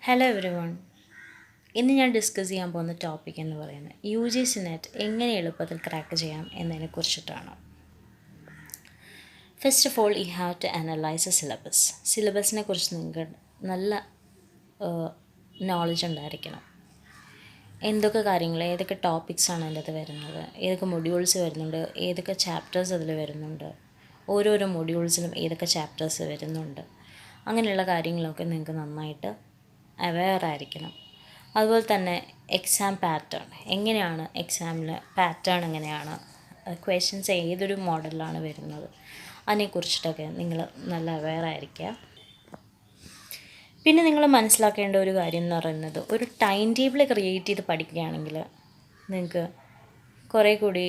Hello every one. ഇന്ന് ഞാൻ discuss ചെയ്യാൻ പോകുന്ന ടോപ്പിക് എന്ന് പറയുന്നത് UGC നെറ്റ് എങ്ങനെ എളുപ്പത്തിൽ ക്രാക്ക് ചെയ്യാം എന്നതിനെക്കുറിച്ചിട്ടാണ്. First of all you have to analyse syllabus. സിലബസിനെ കുറിച്ച് നിങ്ങൾക്ക് നല്ല നോളജ് ഉണ്ടായിരിക്കണം. എന്തൊക്കെ കാര്യങ്ങൾ, ഏതൊക്കെ ടോപ്പിക്സാണ് അതിൻ്റെ അകത്ത് വരുന്നത്, ഏതൊക്കെ മൊഡ്യൂൾസ് വരുന്നുണ്ട്, ഏതൊക്കെ ചാപ്റ്റേഴ്സ് അതിൽ വരുന്നുണ്ട്, ഓരോരോ മൊഡ്യൂൾസിനും ഏതൊക്കെ ചാപ്റ്റേഴ്സ് വരുന്നുണ്ട്, അങ്ങനെയുള്ള കാര്യങ്ങളൊക്കെ നിങ്ങൾക്ക് നന്നായിട്ട് അവെയർ ആയിരിക്കണം. അതുപോലെ തന്നെ എക്സാം പാറ്റേൺ എങ്ങനെയാണ്, എക്സാമിൽ പാറ്റേൺ എങ്ങനെയാണ്, ക്വസ്റ്റ്യൻസ് ഏതൊരു മോഡലിലാണ് വരുന്നത്, അതിനെക്കുറിച്ചിട്ടൊക്കെ നിങ്ങൾ നല്ല അവെയർ ആയിരിക്കുക. പിന്നെ നിങ്ങൾ മനസ്സിലാക്കേണ്ട ഒരു കാര്യം എന്ന് പറയുന്നത്, ഒരു ടൈം ടേബിൾ ക്രിയേറ്റ് ചെയ്ത് പഠിക്കുകയാണെങ്കിൽ നിങ്ങൾക്ക് കുറേ കൂടി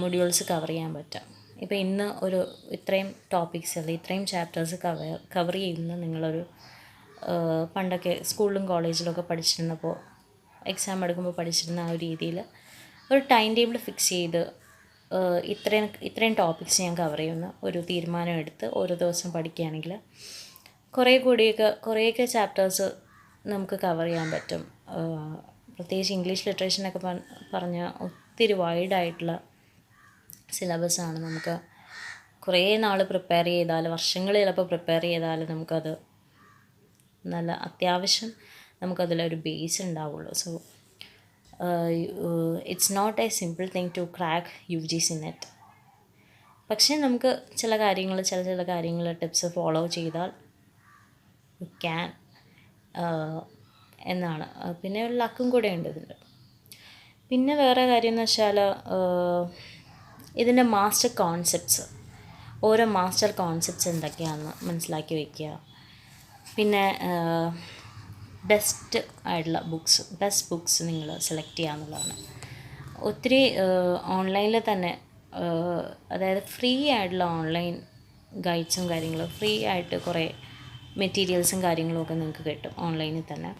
മൊഡ്യൂൾസ് കവർ ചെയ്യാൻ പറ്റും. ഇപ്പോൾ ഇന്ന് ഒരു ഇത്രയും ടോപ്പിക്സ് അല്ലെങ്കിൽ ഇത്രയും ചാപ്റ്റേഴ്സ് കവർ ചെയ്യുന്ന നിങ്ങളൊരു പണ്ടൊക്കെ സ്കൂളിലും കോളേജിലൊക്കെ പഠിച്ചിരുന്നപ്പോൾ എക്സാം എടുക്കുമ്പോൾ പഠിച്ചിരുന്ന ആ ഒരു രീതിയിൽ ഒരു ടൈം ടേബിൾ ഫിക്സ് ചെയ്ത് ഇത്രയും ടോപ്പിക്സ് ഞാൻ കവർ ചെയ്യുന്ന ഒരു തീരുമാനം എടുത്ത് ഓരോ ദിവസം പഠിക്കുകയാണെങ്കിൽ കുറേയൊക്കെ ചാപ്റ്റേഴ്സ് നമുക്ക് കവർ ചെയ്യാൻ പറ്റും. പ്രത്യേകിച്ച് ഇംഗ്ലീഷ് ലിറ്ററേച്ചറിനൊക്കെ പറഞ്ഞാൽ ഒത്തിരി വൈഡായിട്ടുള്ള സിലബസാണ്. നമുക്ക് കുറേ നാൾ പ്രിപ്പയർ ചെയ്താൽ, വർഷങ്ങൾ ചിലപ്പോൾ പ്രിപ്പയർ ചെയ്താൽ നമുക്കത് നല്ല അത്യാവശ്യം നമുക്കതിലൊരു ബേസ് ഉണ്ടാവുള്ളൂ. So it's not a simple thing to crack UGC net. പക്ഷേ നമുക്ക് ചില കാര്യങ്ങൾ ടിപ്സ് ഫോളോ ചെയ്താൽ യു ക്യാൻ എന്നാണ്. പിന്നെ ഒരു ലക്കും കൂടെ ഉണ്ട് ഇതിൽ. പിന്നെ വേറെ കാര്യം എന്ന് വെച്ചാൽ ഇതിൻ്റെ മാസ്റ്റർ കോൺസെപ്റ്റ്സ്, ഓരോ മാസ്റ്റർ കോൺസെപ്റ്റ്സ് എന്തൊക്കെയാണെന്ന് മനസ്സിലാക്കി വയ്ക്കുക. പിന്നെ ബെസ്റ്റ് ബുക്സ് നിങ്ങൾ സെലക്ട് ചെയ്യുക എന്നുള്ളതാണ്. ഒത്തിരി ഓൺലൈനിൽ തന്നെ അതായത് ഫ്രീ ആയിട്ടുള്ള ഓൺലൈൻ ഗൈഡ്സും കാര്യങ്ങളും, ഫ്രീ ആയിട്ട് കുറേ മെറ്റീരിയൽസും കാര്യങ്ങളും ഒക്കെ നിങ്ങൾക്ക് കിട്ടും ഓൺലൈനിൽ തന്നെ.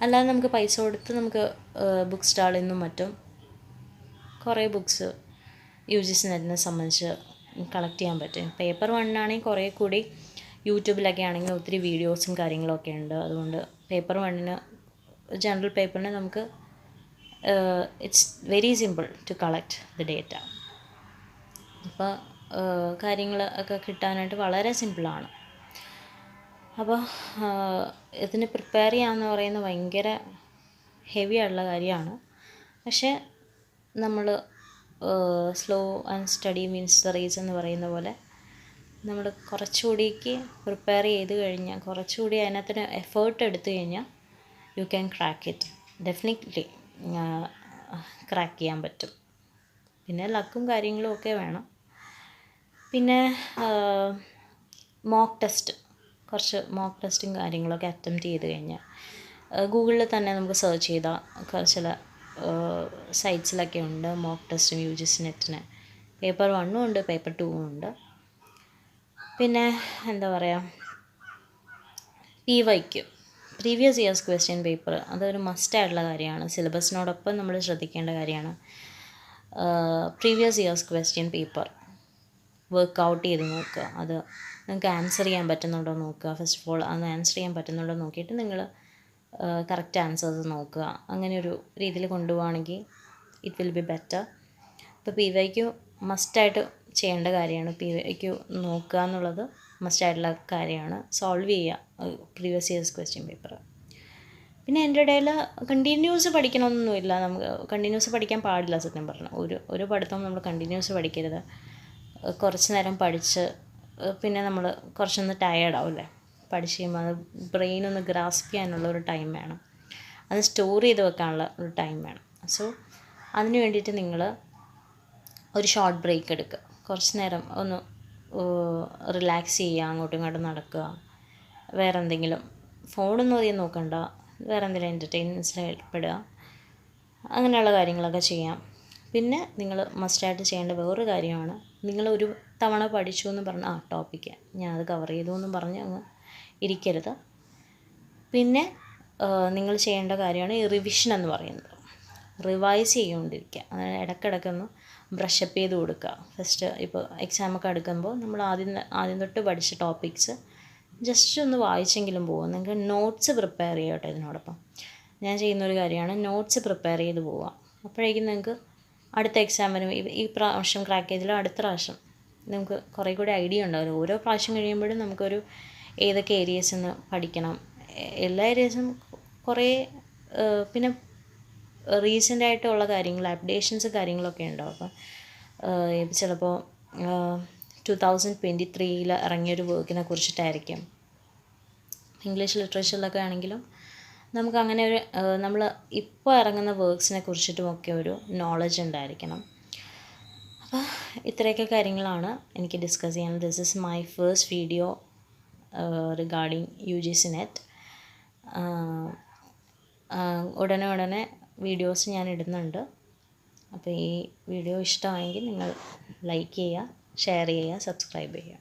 അല്ലാതെ നമുക്ക് പൈസ കൊടുത്ത് നമുക്ക് ബുക്ക് സ്റ്റാളിൽ നിന്നും മറ്റും കുറേ ബുക്സ് UGC നെറ്റിനെ സംബന്ധിച്ച് കളക്ട് ചെയ്യാൻ പറ്റും. പേപ്പർ 1 കുറേ കൂടി യൂട്യൂബിലൊക്കെ ആണെങ്കിൽ ഒത്തിരി വീഡിയോസും കാര്യങ്ങളൊക്കെ ഉണ്ട്. അതുകൊണ്ട് പേപ്പർ 1 ജനറൽ പേപ്പറിന് നമുക്ക് it's very simple to collect the data. അപ്പോൾ കാര്യങ്ങൾ ഒക്കെ കിട്ടാനായിട്ട് വളരെ സിമ്പിളാണ്. അപ്പോൾ ഇതിന് പ്രിപ്പയർ ചെയ്യാമെന്ന് പറയുന്നത് ഭയങ്കര ഹെവി ആയിട്ടുള്ള കാര്യമാണ്. പക്ഷേ നമ്മൾ slow and study means the race എന്ന് പറയുന്ന പോലെ നമ്മൾ കുറച്ചുകൂടിക്ക് പ്രിപ്പയർ ചെയ്ത് കഴിഞ്ഞാൽ, കുറച്ചുകൂടി അതിനകത്തിന് എഫേർട്ട് എടുത്തു കഴിഞ്ഞാൽ you can crack it. Definitely crack ചെയ്യാൻ പറ്റും. പിന്നെ ലക്കും കാര്യങ്ങളും ഒക്കെ വേണം. പിന്നെ കുറച്ച് മോക്ക് ടെസ്റ്റും കാര്യങ്ങളൊക്കെ അറ്റംപ്റ്റ് ചെയ്ത് കഴിഞ്ഞാൽ ഗൂഗിളിൽ തന്നെ നമുക്ക് സെർച്ച് ചെയ്താൽ ചില സൈറ്റ്സിലൊക്കെ ഉണ്ട് മോക്ക് ടെസ്റ്റും UGC നെറ്റിന്. പേപ്പർ 1 ഉണ്ട്, പേപ്പർ 2 ഉണ്ട്. പിന്നെ എന്താ പറയുക, PYQ previous years question paper, അതൊരു മസ്റ്റായിട്ടുള്ള കാര്യമാണ്. സിലബസിനോടൊപ്പം നമ്മൾ ശ്രദ്ധിക്കേണ്ട കാര്യമാണ്. Previous years question paper work out ചെയ്ത് നോക്കുക. അത് നിങ്ങൾക്ക് ആൻസർ ചെയ്യാൻ പറ്റുന്നുണ്ടോ നോക്കുക. ഫസ്റ്റ് ഓഫ് ഓൾ അത് ആൻസർ ചെയ്യാൻ പറ്റുന്നുണ്ടോ നോക്കിയിട്ട് നിങ്ങൾ കറക്റ്റ് ആൻസേഴ്സ് നോക്കുക. അങ്ങനെ ഒരു രീതിയിൽ കൊണ്ടുപോവുകയാണെങ്കിൽ ഇറ്റ് വിൽ ബി ബെറ്റർ. ഇപ്പോൾ PYQ മസ്റ്റായിട്ട് ചെയ്യേണ്ട കാര്യമാണ്. PYQ നോക്കുക എന്നുള്ളത് മസ്റ്റായിട്ടുള്ള കാര്യമാണ്. സോൾവ് ചെയ്യുക പ്രീവിയസ് ഇയേഴ്സ് ക്വസ്റ്റ്യൻ പേപ്പർ. പിന്നെ എൻ്റെ ഇടയിൽ കണ്ടിന്യൂസ് പഠിക്കണമെന്നൊന്നുമില്ല. നമുക്ക് കണ്ടിന്യൂസ് പഠിക്കാൻ പാടില്ല. സത്യം പറഞ്ഞാൽ ഒരു പഠിത്തം നമ്മൾ കണ്ടിന്യൂസ് പഠിക്കരുത്. കുറച്ച് നേരം പഠിച്ച് പിന്നെ നമ്മൾ കുറച്ചൊന്ന് ടയേർഡാവില്ലേ പഠിച്ച് കഴിയുമ്പോൾ. അത് ബ്രെയിനൊന്ന് ഗ്രാസ്പ് ചെയ്യാനുള്ള ഒരു ടൈം വേണം, അത് സ്റ്റോർ ചെയ്ത് വെക്കാനുള്ള ഒരു ടൈം വേണം. സോ അതിന് വേണ്ടിയിട്ട് നിങ്ങൾ ഒരു ഷോർട്ട് ബ്രേക്ക് എടുക്കുക. കുറച്ച് നേരം ഒന്ന് റിലാക്സ് ചെയ്യുക, അങ്ങോട്ടും ഇങ്ങോട്ടും നടക്കുക, വേറെ എന്തെങ്കിലും ഫോണൊന്നും അധികം നോക്കണ്ട, വേറെ എന്തെങ്കിലും എൻ്റർടൈൻമെൻറ്റ്സിൽ ഏർപ്പെടുക, അങ്ങനെയുള്ള കാര്യങ്ങളൊക്കെ ചെയ്യാം. പിന്നെ നിങ്ങൾ മസ്റ്റായിട്ട് ചെയ്യേണ്ട വേറൊരു കാര്യമാണ്, നിങ്ങളൊരു തവണ പഠിച്ചു എന്ന് പറഞ്ഞ് ടോപ്പിക്ക് ഞാനത് കവർ ചെയ്തു എന്നും പറഞ്ഞ് അങ്ങ് ഇരിക്കരുത്. പിന്നെ നിങ്ങൾ ചെയ്യേണ്ട കാര്യമാണ് ഈ റിവിഷൻ എന്ന് പറയുന്നത്. റിവൈസ് ചെയ്തുകൊണ്ടിരിക്കുക. അതായത് ഇടയ്ക്കിടയ്ക്കൊന്ന് ബ്രഷപ്പ് ചെയ്ത് കൊടുക്കുക. ഫസ്റ്റ് ഇപ്പോൾ എക്സാമൊക്കെ എടുക്കുമ്പോൾ നമ്മൾ ആദ്യം തൊട്ട് പഠിച്ച ടോപ്പിക്സ് ജസ്റ്റ് ഒന്ന് വായിച്ചെങ്കിലും പോകും. നിങ്ങൾക്ക് നോട്ട്സ് പ്രിപ്പയർ ചെയ്യുക കേട്ടോ. ഇതിനോടൊപ്പം ഞാൻ ചെയ്യുന്നൊരു കാര്യമാണ് നോട്ട്സ് പ്രിപ്പയർ ചെയ്ത് പോവുക. അപ്പോഴേക്കും നിങ്ങൾക്ക് അടുത്ത എക്സാമിനും ഈ പ്രാവശ്യം ക്രാക്ക് ചെയ്തില്ല അടുത്ത പ്രാവശ്യം നമുക്ക് കുറേ കൂടി ഐഡിയ ഉണ്ടാവില്ല. ഓരോ പ്രാവശ്യം കഴിയുമ്പോഴും നമുക്കൊരു ഏതൊക്കെ ഏരിയസിൽ നിന്ന് പഠിക്കണം, എല്ലാ ഏരിയസും കുറേ പിന്നെ റീസെൻ്റായിട്ടുള്ള കാര്യങ്ങൾ അപ്ഡേഷൻസ് കാര്യങ്ങളൊക്കെ ഉണ്ടാവും. അപ്പം ചിലപ്പോൾ 2023 ഇറങ്ങിയൊരു വർക്കിനെ കുറിച്ചിട്ടായിരിക്കും. ഇംഗ്ലീഷ് ലിറ്ററേച്ചറിലൊക്കെ ആണെങ്കിലും നമുക്ക് അങ്ങനെ ഒരു നമ്മൾ ഇപ്പോൾ ഇറങ്ങുന്ന വർക്ക്സിനെ കുറിച്ചിട്ടുമൊക്കെ ഒരു നോളജ് ഉണ്ടായിരിക്കണം. അപ്പോൾ ഇത്രയൊക്കെ കാര്യങ്ങളാണ് എനിക്ക് ഡിസ്കസ് ചെയ്യാനുള്ളത്. This is my first video regarding UGC NET. ഉടനെ വീഡിയോസ് ഞാൻ ഇടുന്നുണ്ട്. അപ്പോൾ ഈ വീഡിയോ ഇഷ്ടമായെങ്കിൽ നിങ്ങൾ ലൈക്ക് ചെയ്യുക, ഷെയർ ചെയ്യുക, സബ്സ്ക്രൈബ് ചെയ്യുക.